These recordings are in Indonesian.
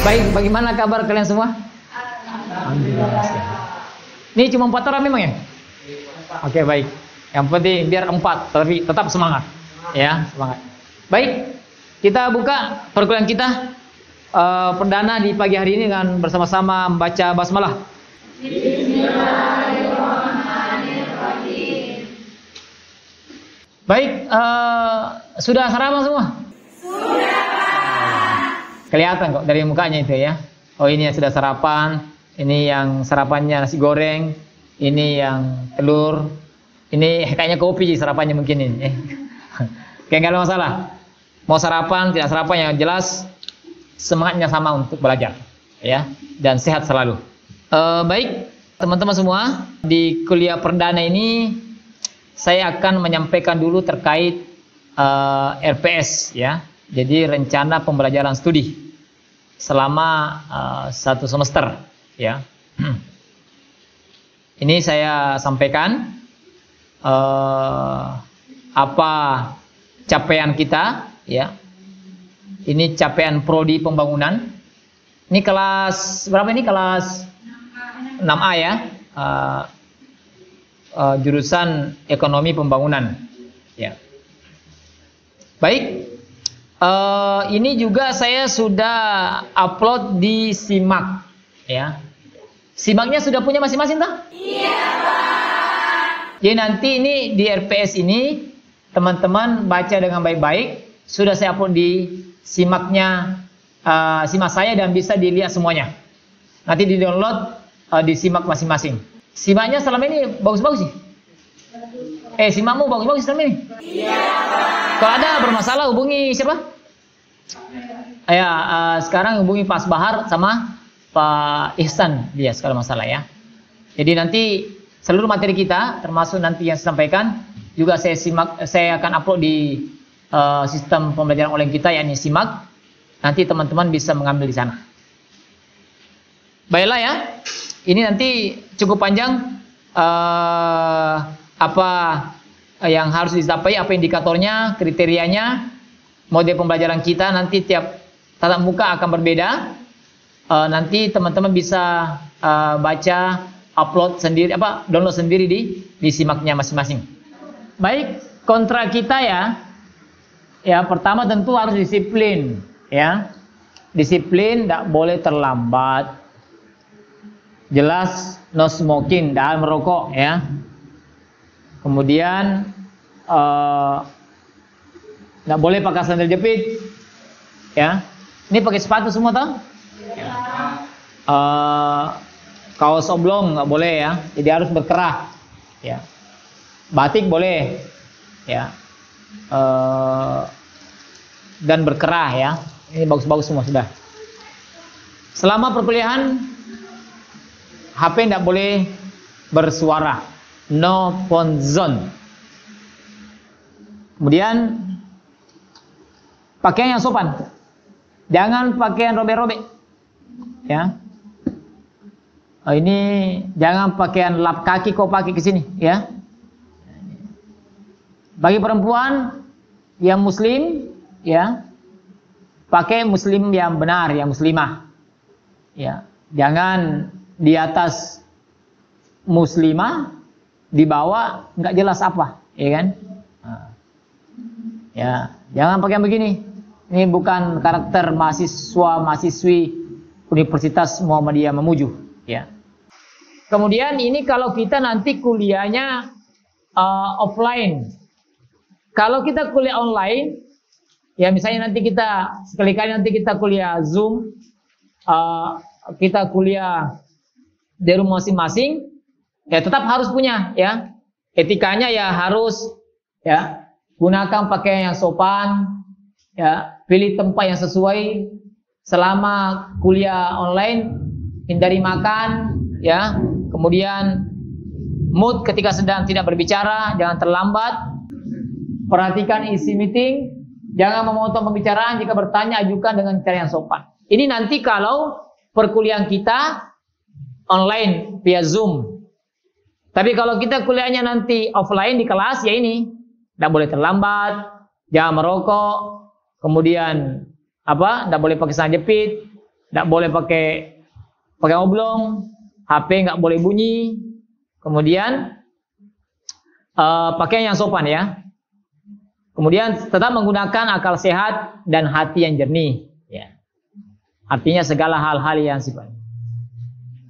Baik, bagaimana kabar kalian semua? Alhamdulillah. Ini cuma 4 orang memang ya? Oke, baik. Yang penting biar 4, tapi tetap semangat. Ya, semangat. Baik, kita buka perkuliahan kita perdana di pagi hari ini dengan bersama-sama membaca basmalah. Bismillahirrahmanirrahim. Baik, sudah sarapan semua? Sudah. Kelihatan kok dari mukanya itu ya. Oh, ini yang sudah sarapan, ini yang sarapannya nasi goreng, ini yang telur, ini kayaknya kopi sarapannya mungkin ini. Kayak nggak ada masalah. Mau sarapan, tidak sarapan, yang jelas semangatnya sama untuk belajar, ya, dan sehat selalu. Baik, teman-teman semua, di kuliah perdana ini saya akan menyampaikan dulu terkait RPS, ya. Jadi rencana pembelajaran studi selama 1 semester, ya. Ini saya sampaikan apa capaian kita, ya. Ini capaian prodi pembangunan. Ini kelas berapa ini? Kelas 6A ya. Jurusan ekonomi pembangunan, ya. Baik. Ini juga saya sudah upload di SIMAK, ya. SIMAKnya sudah punya masing-masing toh? Iya, Pak. Jadi nanti ini di RPS ini teman-teman baca dengan baik-baik. Sudah saya upload di SIMAKnya, SIMAK saya, dan bisa dilihat semuanya. Nanti di-download di SIMAK masing-masing. SIMAKnya selama ini bagus-bagus sih. SIMAKmu bagus-bagus selama ini? Iya, Pak. Kalau ada bermasalah hubungi siapa? Ya, sekarang hubungi Pak Bahar sama Pak Ihsan, dia sekarang masalah ya. Jadi nanti seluruh materi kita, termasuk nanti yang saya sampaikan, juga saya akan upload di sistem pembelajaran online kita, yakni SIMAK. Nanti teman-teman bisa mengambil di sana. Baiklah ya, ini nanti cukup panjang apa yang harus dicapai, apa indikatornya, kriterianya, mode pembelajaran kita. Nanti tiap tatap muka akan berbeda. Nanti teman-teman bisa baca, upload sendiri, download sendiri di SIMAK-nya masing-masing. Baik, kontrak kita ya. Ya, pertama tentu harus disiplin, ya. Disiplin, tidak boleh terlambat. Jelas no smoking, tidak merokok, ya. Kemudian nggak boleh pakai sandal jepit, ya. Ini pakai sepatu semua toh? Ya. Kaos oblong nggak boleh ya, jadi harus berkerah, ya. Batik boleh, ya. Dan berkerah ya. Ini bagus-bagus semua sudah. Selama perkuliahan HP nggak boleh bersuara. No phone zone. Kemudian pakaian yang sopan. Jangan pakaian robek-robek. Ya. Ini jangan pakaian lap kaki kau pakai ke sini, ya. Bagi perempuan yang muslim, ya, pakai muslim yang benar, yang muslimah. Ya, jangan di atas muslimah, di bawah nggak jelas apa, ya kan? Ya, jangan pakai begini. Ini bukan karakter mahasiswa mahasiswi Universitas Muhammadiyah Mamuju, ya. Kemudian ini kalau kita nanti kuliahnya offline. Kalau kita kuliah online, ya misalnya nanti kita sekali-kali nanti kita kuliah Zoom, kita kuliah di rumah masing-masing. Ya tetap harus punya, ya, etikanya ya harus, ya, gunakan pakaian yang sopan, ya, pilih tempat yang sesuai. Selama kuliah online, hindari makan, ya, kemudian mood ketika sedang tidak berbicara, jangan terlambat, perhatikan isi meeting, jangan memotong pembicaraan, jika bertanya ajukan dengan cara yang sopan. Ini nanti kalau perkuliahan kita online via Zoom. Tapi kalau kita kuliahnya nanti offline di kelas, ya ini tidak boleh terlambat, jangan merokok, kemudian tidak boleh pakai sandal jepit, Nggak boleh pakai oblong, HP nggak boleh bunyi. Kemudian pakaian yang sopan ya. Kemudian tetap menggunakan akal sehat dan hati yang jernih. Ya. Artinya segala hal-hal yang sifatnya.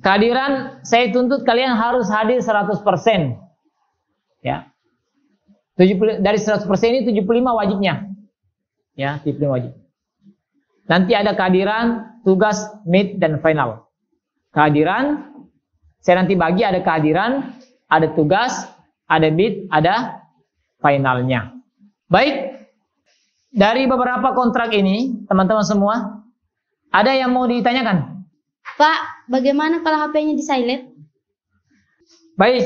Kehadiran saya tuntut kalian harus hadir 100%. Ya. 70, dari 100% ini 75 wajibnya. Ya, 75 wajib. Nanti ada kehadiran, tugas, mid dan final. Kehadiran saya nanti bagi ada kehadiran, ada tugas, ada mid, ada finalnya. Baik. Dari beberapa kontrak ini, teman-teman semua, ada yang mau ditanyakan? Pak, bagaimana kalau HP-nya di silent? Baik,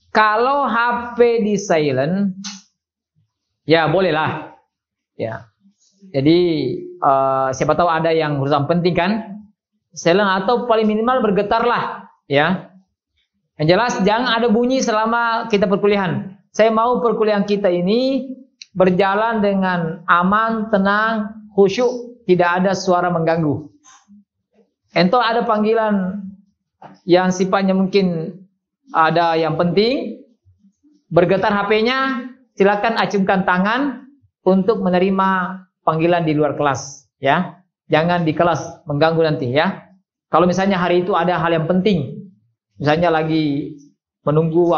kalau HP di silent, ya bolehlah. Ya, jadi siapa tahu ada yang urusan penting kan, silent atau paling minimal bergetar lah. Ya, yang jelas jangan ada bunyi selama kita perkuliahan. Saya mau perkuliahan kita ini berjalan dengan aman, tenang, khusyuk, tidak ada suara mengganggu. Entah ada panggilan yang sifatnya mungkin ada yang penting, bergetar HP-nya, silakan acungkan tangan untuk menerima panggilan di luar kelas, ya. Jangan di kelas mengganggu nanti, ya. Kalau misalnya hari itu ada hal yang penting, misalnya lagi menunggu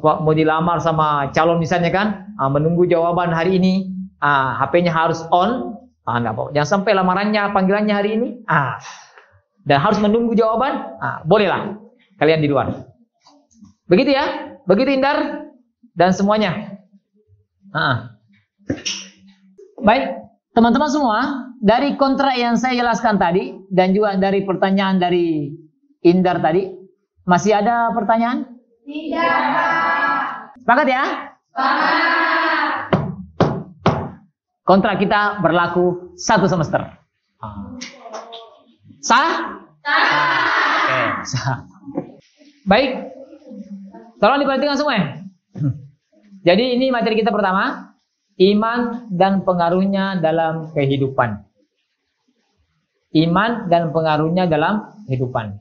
mau dilamar sama calon misalnya kan, menunggu jawaban hari ini, HP-nya harus on. Enggak apa. Jangan sampai lamarannya, panggilannya hari ini, dan harus menunggu jawaban, bolehlah kalian di luar. Begitu ya, begitu Indar dan semuanya. Baik, teman-teman semua, dari kontrak yang saya jelaskan tadi dan juga dari pertanyaan dari Indar tadi, masih ada pertanyaan? Tidak. Sepakat ya? Sepakat. Kontrak kita berlaku 1 semester. Sah? Sah. Oke, sah. Baik. Tolong diperhatikan semua ya. Jadi ini materi kita pertama, iman dan pengaruhnya dalam kehidupan. Iman dan pengaruhnya dalam kehidupan.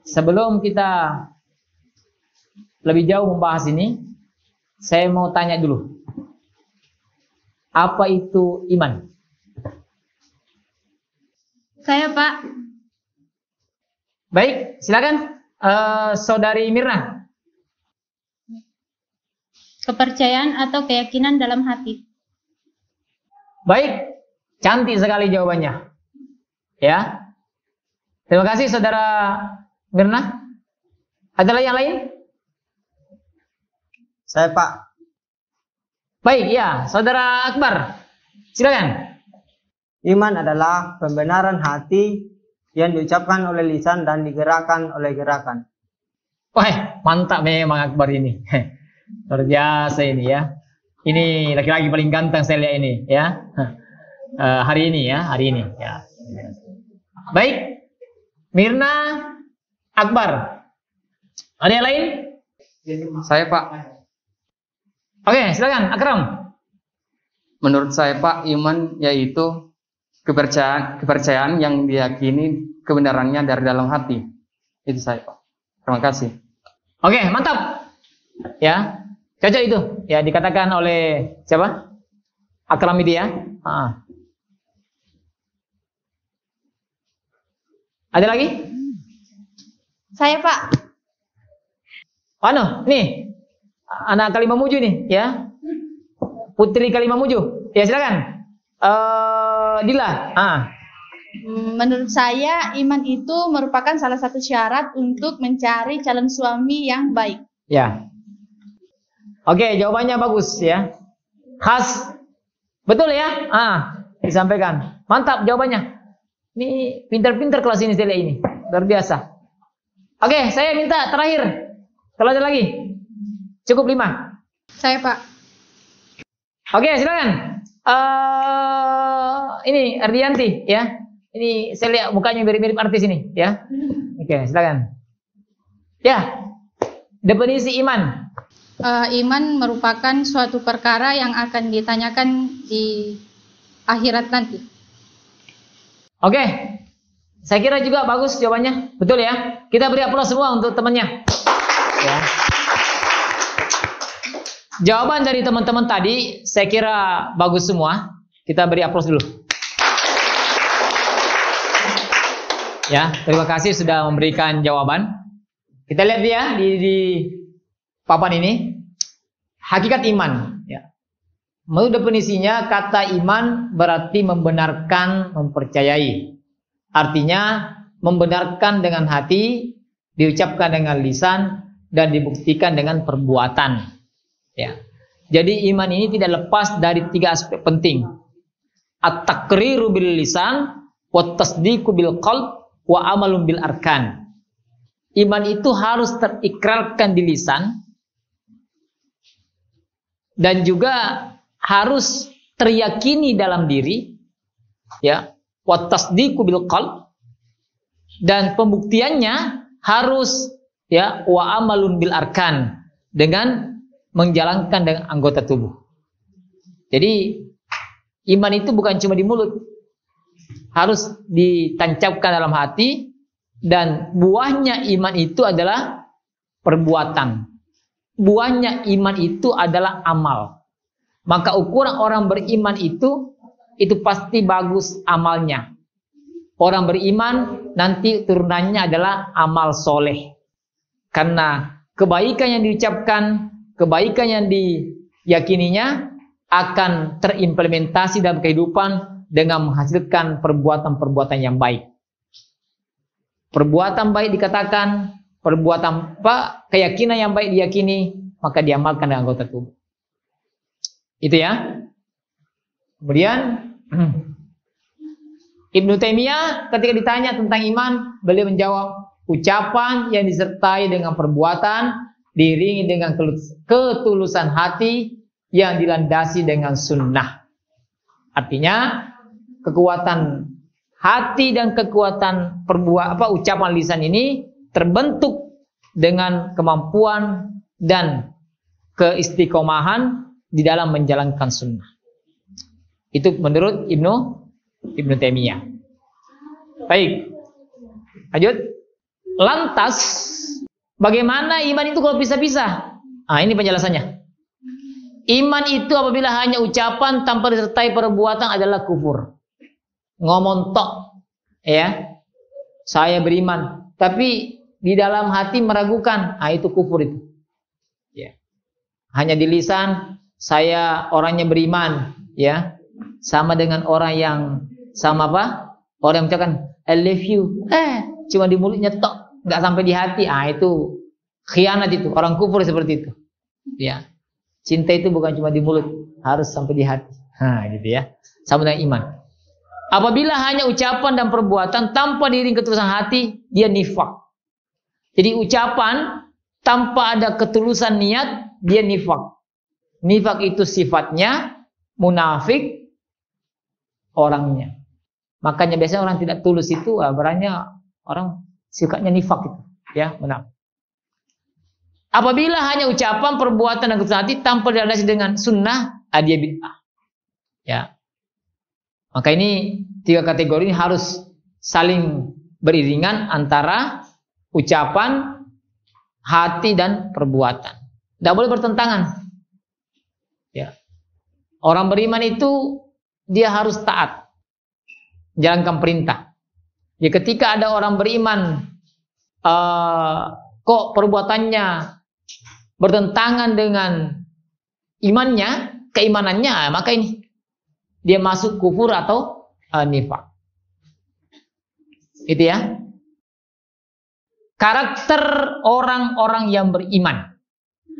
Sebelum kita lebih jauh membahas ini, saya mau tanya dulu. Apa itu iman? Saya, Pak. Baik, silakan Saudari Mirna. Kepercayaan atau keyakinan dalam hati. Baik, cantik sekali jawabannya. Ya. Terima kasih Saudara Mirna. Ada yang lain? Saya, Pak. Baik, ya, Saudara Akbar. Silakan. Iman adalah pembenaran hati yang diucapkan oleh lisan dan digerakkan oleh gerakan. Wah, mantap memang Akbar ini. Luar biasa ini ya. Ini laki-laki paling ganteng saya lihat ini ya. Hari ini ya. Baik. Mirna, Akbar. Ada yang lain? Saya, Pak. Oke, silakan Akram. Menurut saya, Pak, iman yaitu kepercayaan yang diyakini kebenarannya dari dalam hati. Itu saya, Pak. Terima kasih. Oke, mantap. Ya, cocok itu. Ya, dikatakan oleh siapa? Akram ini ya. Ada lagi? Saya, Pak. Nih. Anak Kalimamuju nih, ya. Putri Kalimamuju. Ya, silakan. Dila. Menurut saya, iman itu merupakan salah satu syarat untuk mencari calon suami yang baik. Ya. Oke, jawabannya bagus ya. Khas. Betul ya? Disampaikan. Mantap jawabannya. Ini pintar-pintar kelas ini saya lihat ini. Luar biasa. Oke, saya minta terakhir. Kalau ada lagi. Cukup 5. Saya, Pak. Oke, silakan. Ini Ardianti ya. Ini saya lihat mukanya mirip-mirip artis ini ya. Oke, silakan. Ya. Definisi iman. Iman merupakan suatu perkara yang akan ditanyakan di akhirat nanti. Oke. Saya kira juga bagus jawabannya. Betul ya? Kita beri aplaus semua untuk temannya. Ya. Jawaban dari teman-teman tadi saya kira bagus semua. Kita beri aplaus dulu. Ya, terima kasih sudah memberikan jawaban. Kita lihat ya di papan ini. Hakikat iman. Ya. Menurut definisinya, kata iman berarti membenarkan, mempercayai. Artinya membenarkan dengan hati, diucapkan dengan lisan, dan dibuktikan dengan perbuatan. Ya. Jadi iman ini tidak lepas dari 3 aspek penting. At-taqriru bil lisan, wa tasdiqu bil qalb, wa amalun bil arkan. Iman itu harus terikrarkan di lisan dan juga harus teryakini dalam diri, ya. Wa tasdiqu bil qalb, dan pembuktiannya harus ya wa amalun bil arkan, dengan menjalankan dengan anggota tubuh. Jadi iman itu bukan cuma di mulut, harus ditancapkan dalam hati, dan buahnya iman itu adalah perbuatan. Buahnya iman itu adalah amal. Maka ukuran orang beriman itu pasti bagus amalnya. Orang beriman nanti turunannya adalah amal soleh. Karena kebaikan yang diucapkan, kebaikan yang diyakininya akan terimplementasi dalam kehidupan dengan menghasilkan perbuatan-perbuatan yang baik. Perbuatan baik dikatakan, perbuatan keyakinan yang baik diyakini, maka diamalkan dengan anggota tubuh. Itu ya. Kemudian Ibnu Taimiyah ketika ditanya tentang iman, beliau menjawab, ucapan yang disertai dengan perbuatan diiringi dengan ketulusan hati yang dilandasi dengan sunnah. Artinya kekuatan hati dan kekuatan ucapan lisan ini terbentuk dengan kemampuan dan keistiqomahan di dalam menjalankan sunnah. Itu menurut Ibnu Taimiyah. Baik. Lanjut. Lantas bagaimana iman itu kalau pisah-pisah? Ini penjelasannya. Iman itu apabila hanya ucapan tanpa disertai perbuatan adalah kufur. Ngomong tok, ya. Saya beriman, tapi di dalam hati meragukan, itu kufur itu. Ya. Hanya di lisan saya orangnya beriman, ya. Sama dengan orang yang sama apa? Orang yang mengucapkan I love you, cuma di mulutnya tok, nggak sampai di hati. Itu khianat itu, orang kufur seperti itu. Ya. Cinta itu bukan cuma di mulut, harus sampai di hati. Gitu ya. Sama dengan iman. Apabila hanya ucapan dan perbuatan tanpa diiringi ketulusan hati, dia nifak. Jadi ucapan tanpa ada ketulusan niat, dia nifak. Nifak itu sifatnya, munafik orangnya. Makanya biasanya orang tidak tulus itu, berarti orang sikapnya nifak itu, ya, benar. Apabila hanya ucapan, perbuatan dan ketulusan hati tanpa dilandasi dengan sunnah, dia bid'ah. Ya. Maka ini 3 kategori ini harus saling beriringan antara ucapan, hati dan perbuatan. Tidak boleh bertentangan. Ya. Orang beriman itu dia harus taat, jalankan perintah. Ya, ketika ada orang beriman, kok perbuatannya bertentangan dengan imannya, keimanannya, maka ini dia masuk kufur atau nifak. Itu ya. Karakter orang-orang yang beriman.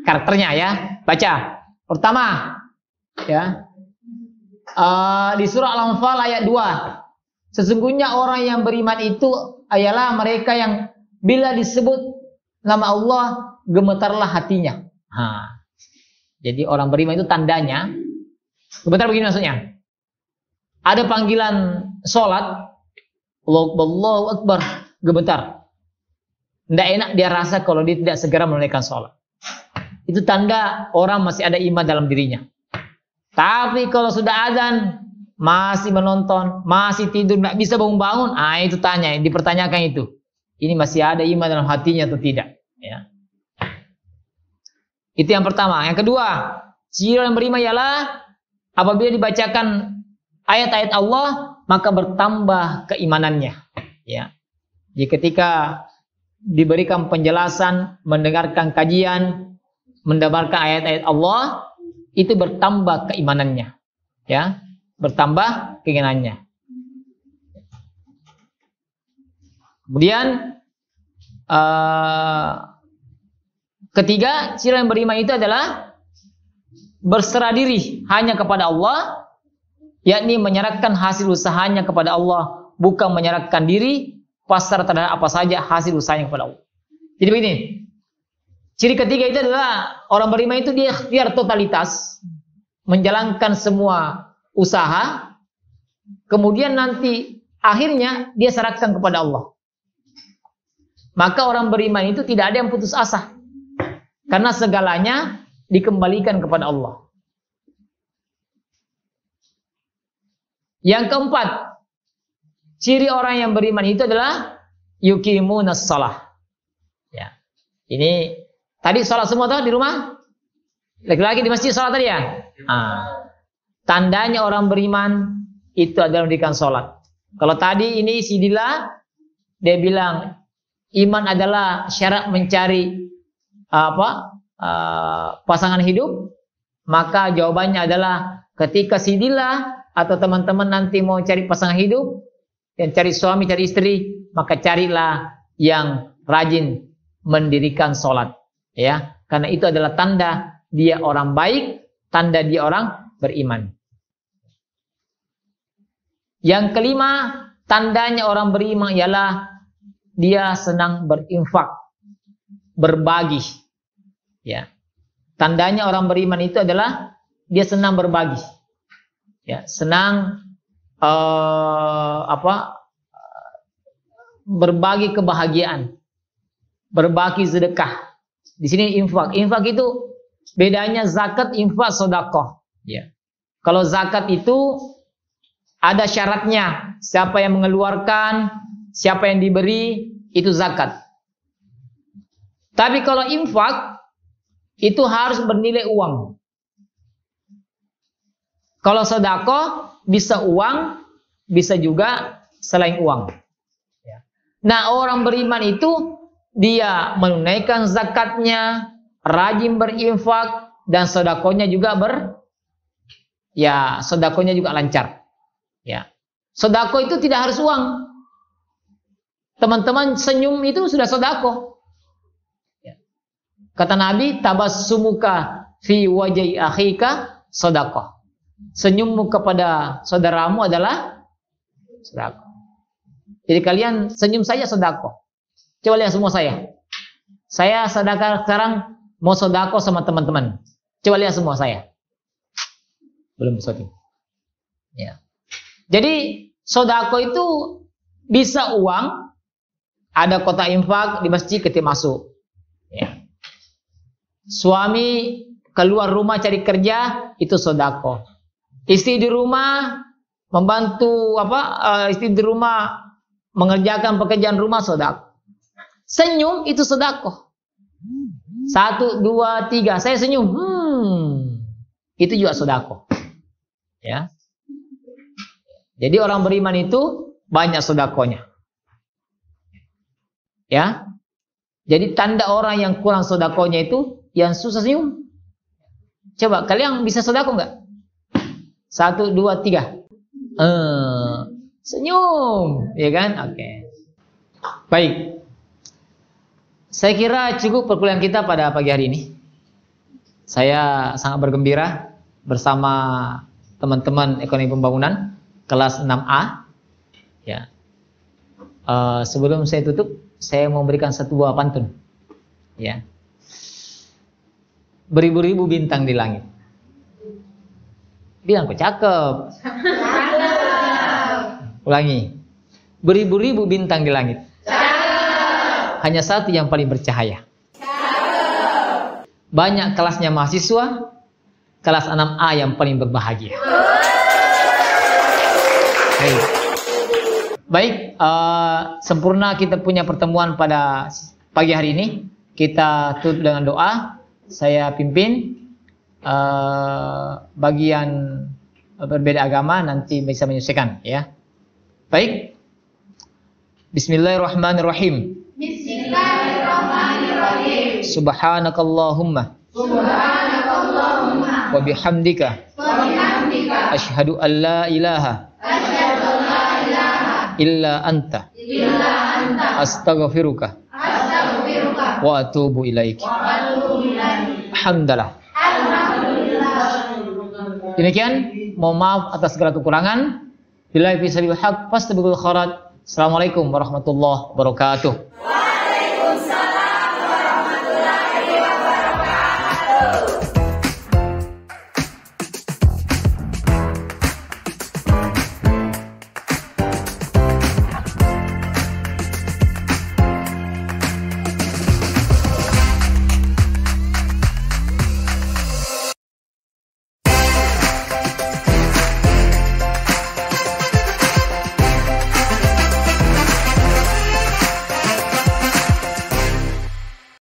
Karakternya ya. Baca. Pertama, ya. Di surah Al-Anfal ayat 2. Sesungguhnya orang yang beriman itu ialah mereka yang bila disebut nama Allah gemetarlah hatinya. Jadi orang beriman itu tandanya gemetar begini maksudnya. Ada panggilan sholat, Allahu Akbar, gemetar. Tidak enak dia rasa kalau dia tidak segera menunaikan sholat. Itu tanda orang masih ada iman dalam dirinya. Tapi kalau sudah azan, masih menonton, masih tidur, nggak bisa bangun-bangun, itu tanya, dipertanyakan itu. Ini masih ada iman dalam hatinya atau tidak? Ya. Itu yang pertama. Yang kedua, ciri orang beriman ialah apabila dibacakan ayat-ayat Allah, maka bertambah keimanannya. Ya. Jadi ketika diberikan penjelasan, mendengarkan kajian, mendengarkan ayat-ayat Allah, itu bertambah keimanannya. Ya, bertambah keimanannya. Kemudian ketiga, ciri yang beriman itu adalah berserah diri hanya kepada Allah, yakni menyerahkan hasil usahanya kepada Allah, bukan menyerahkan diri pasrah terhadap apa saja hasil usahanya kepada Allah. Jadi begini, ciri ketiga itu adalah orang beriman itu dia ikhtiar totalitas, menjalankan semua usaha, kemudian nanti akhirnya dia serahkan kepada Allah. Maka orang beriman itu tidak ada yang putus asa, karena segalanya dikembalikan kepada Allah. Yang keempat, ciri orang yang beriman itu adalah yuqimunas shalah. Ya. Ini tadi salat semua tuh di rumah? Laki-laki di masjid salat tadi ya? Tandanya orang beriman itu adalah mendirikan salat. Kalau tadi ini si Dila, dia bilang iman adalah syarat mencari pasangan hidup, maka jawabannya adalah ketika si Dila atau teman-teman nanti mau cari pasangan hidup, yang cari suami, cari istri, maka carilah yang rajin mendirikan sholat, ya, karena itu adalah tanda dia orang baik, tanda dia orang beriman. Yang kelima, tandanya orang beriman ialah dia senang berinfak, berbagi, ya. Tandanya orang beriman itu adalah dia senang berbagi, ya, senang berbagi kebahagiaan, berbagi sedekah. Di sini infak. Infak itu bedanya zakat, infak, sedekah. Ya. Kalau zakat itu ada syaratnya, siapa yang mengeluarkan, siapa yang diberi, itu zakat. Tapi kalau infak itu harus bernilai uang. Kalau sedekah bisa uang, bisa juga selain uang. Nah, orang beriman itu dia menunaikan zakatnya, rajin berinfak, dan sedekahnya juga sedekahnya juga lancar. Ya. Sedekah itu tidak harus uang. Teman-teman senyum itu sudah sedekah. Ya. Kata Nabi, tabassumuka fi wajhi akhika sedekah. Senyummu kepada saudaramu adalah sedekah. Jadi kalian senyum saja sedekah. Coba lihat semua saya. Saya sedekah sekarang mau sedekah sama teman-teman. Coba lihat semua saya. Belum sesuatu. Ya. Jadi sedekah itu bisa uang, ada kotak infak di masjid ketika masuk. Ya. Suami keluar rumah cari kerja itu sedekah. Istri di rumah membantu istri di rumah mengerjakan pekerjaan rumah sedekah. Senyum itu sedekah. 1, 2, 3, saya senyum. Itu juga sedekah. Ya. Jadi orang beriman itu banyak sedekahnya. Ya. Jadi tanda orang yang kurang sedekahnya itu yang susah senyum. Coba kalian bisa sedekah enggak? 1, 2, 3. Senyum, ya kan? Oke. Baik. Saya kira cukup perkuliahan kita pada pagi hari ini. Saya sangat bergembira bersama teman-teman ekonomi pembangunan kelas 6A. Ya. Sebelum saya tutup, saya mau memberikan satu buah pantun. Ya. Beribu-ribu bintang di langit. Bilang kok cakep. Ulangi. Beribu-ribu bintang di langit. Hanya satu yang paling bercahaya. Banyak kelasnya mahasiswa, kelas 6A yang paling berbahagia. Baik, sempurna kita punya pertemuan pada pagi hari ini. Kita tutup dengan doa. Saya pimpin. Bagian berbeda agama nanti bisa menyelesaikan, ya. Baik. Bismillahirrahmanirrahim. Bismillahirrahmanirrahim. Subhanakallahumma. Wa bihamdika. Asyhadu an la ilaha illa anta astaghfiruka wa atubu ilaik. Alhamdulillah. Demikian, mohon maaf atas segala kekurangan. Billahi fi sabilil haq fastabiqul khairat. Assalamualaikum warahmatullahi wabarakatuh.